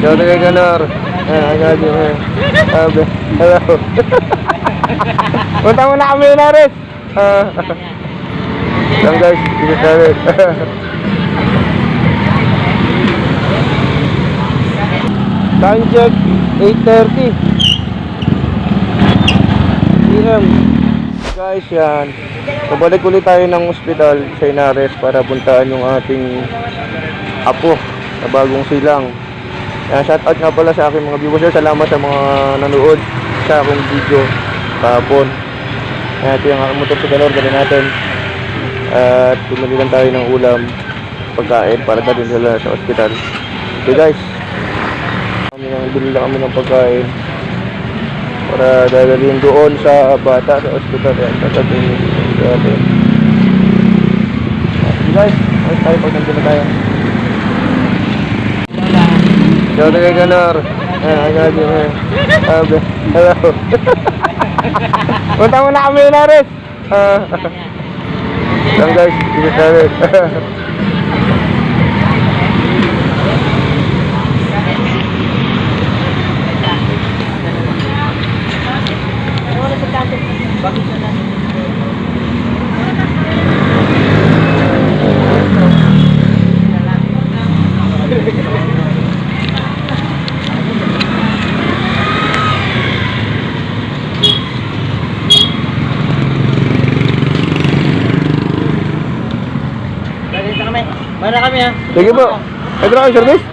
Shout out kay Ganor. Hello. Punta muna kami na rin. Lang guys, dito sa rin. Time check, 8:30 PM. Guys, yan. Nabalik ulit tayo ng ospital sa Inares para puntaan yung ating apo sa bagong silang. Shoutout nga pala sa aking mga viewers. Salamat sa mga nanood sa aking video kahapon. Ito yung motor sa galor, dali natin. At bumili lang tayo ng ulam, pagkain para dalhin sila sa ospital. Okay guys, bili lang kami ng pagkain para dadalhin doon sa bata sa ospital. Tatagin natin. Okay guys, ayos tayo pag nandun na tayo. Shout out kay Ganor. Hello. Punta muna kami na rin. Lang guys, dito sa rin. Mana kami ha? Sige po. Ito na kayo service?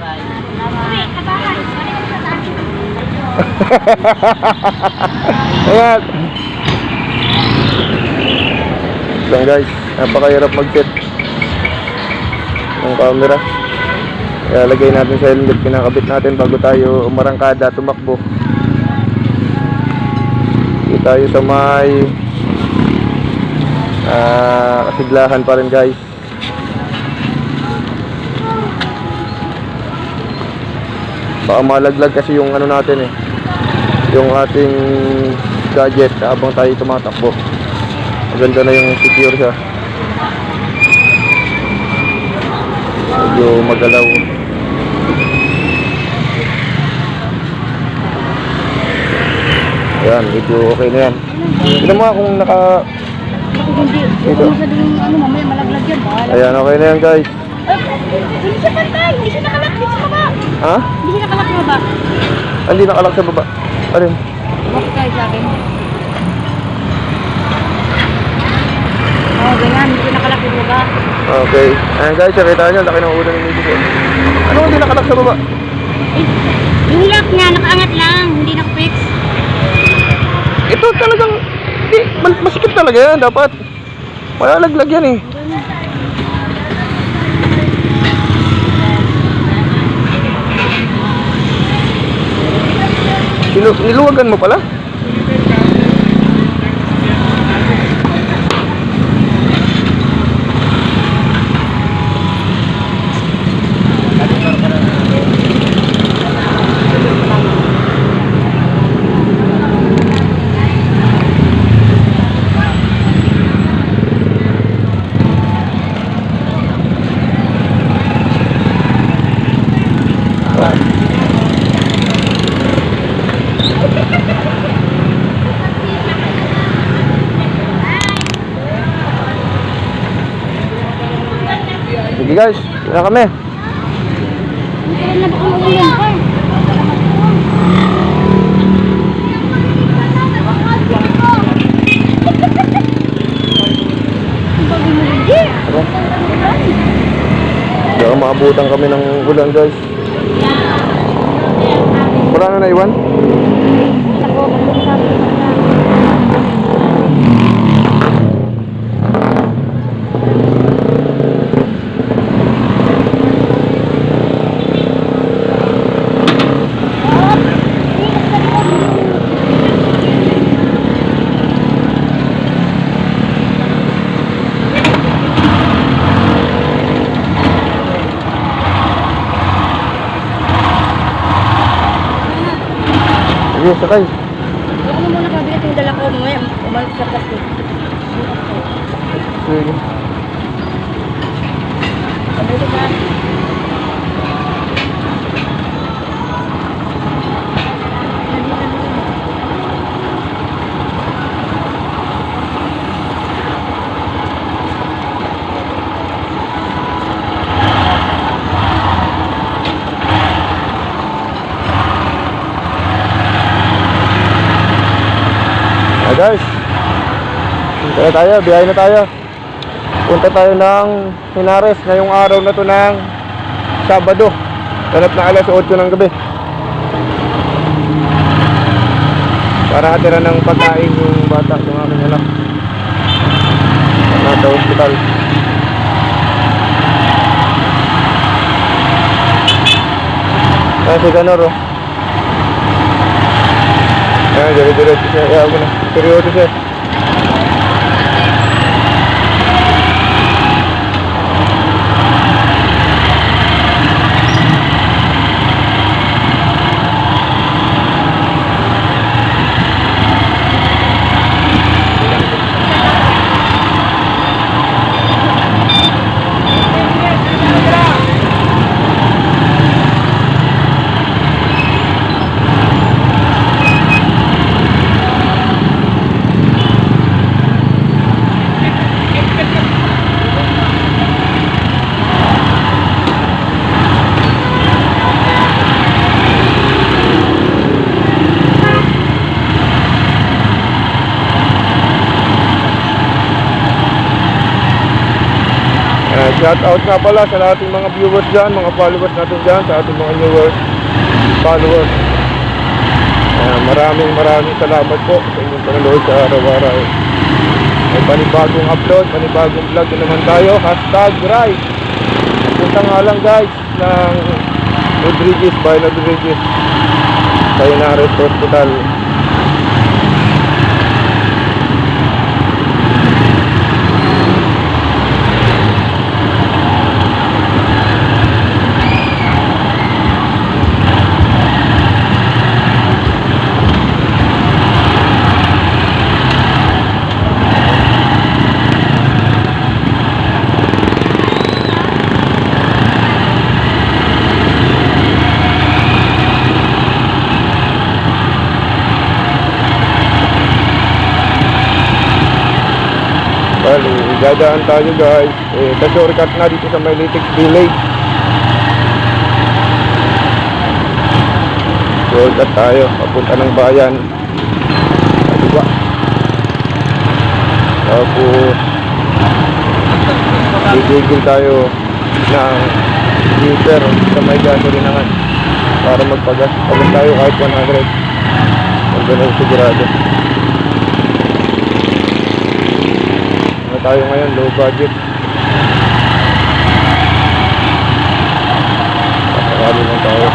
Ayan. Lang guys, napakahirap mag-set ng camera. Kaya lagay natin sa helmet, kinakabit natin bago tayo umarangkada, tumakbo. Dito tayo sa may kasiglahan pa rin guys. Baka malaglag kasi yung ano natin yung ating gadget habang tayo tumatakbo. Maganda na yung secure siya. Medyo magalaw. Ayan, medyo okay na yan. Tignan mo kung naka... Hindi. Ito. Ano, mamaya malaglag yan. Ayan, okay na yan guys. Hindi siya pantay. Hindi siya nakalak sa baba. Ha? Hindi siya nakalak sa baba. Hindi nakalak sa baba. Ano yun? Bakit tayo sa akin? Oo, ganyan. Hindi siya nakalak sa baba. Okay. Ayan guys, nakita nyo, laki ng ulo ng video. Ano hindi nakalak sa baba? Yung lock niya, nakaangat lang. Hindi nakapix. Ito talagang, hindi, masikip talaga yan. Dapat, malalaglag yan eh. Niluwagan mo pala? Sige guys, na kami. Hindi na baka maulan pa. Baka maabutan kami ng ulan guys. Wala na naiwan? Sige, sakay. Ako muna kabinet yung dala ko. Mamaya, umalit sa plastic. Sige. Kabinet ka. Guys, punta na tayo, biyahe na tayo. Punta tayo ng Henares ngayong araw na to ng Sabado. Ganap na alas 8 ng gabi. Para hatira ng pagkain yung bata, yung aking anak. Nasa hospital. Ayan si Ganor, oh. Ayan, dire-diretso siya. Ayan mo na, seryoso siya. Shout out nga pala sa ating mga viewers dyan, mga followers natin dyan, sa ating mga viewers, followers. Maraming salamat po sa inyong panonood sa araw-araw. May panibagong upload, panibagong vlog na naman tayo. #Ride. Punta nga lang guys ng Rodriguez, by Rodriguez sa Henares Hospital. Bali, dadaan tayo guys. Shortcut na dito sa Maylitix Village. Shortcut tayo, papunta ng bayan. Diba? Tapos gigil tayo ng liter sa may gasolinahan para magpagas. Pagod tayo kahit 100. Pagod na sigurado. Tayo ngayon, low budget. Pakakali lang tayo.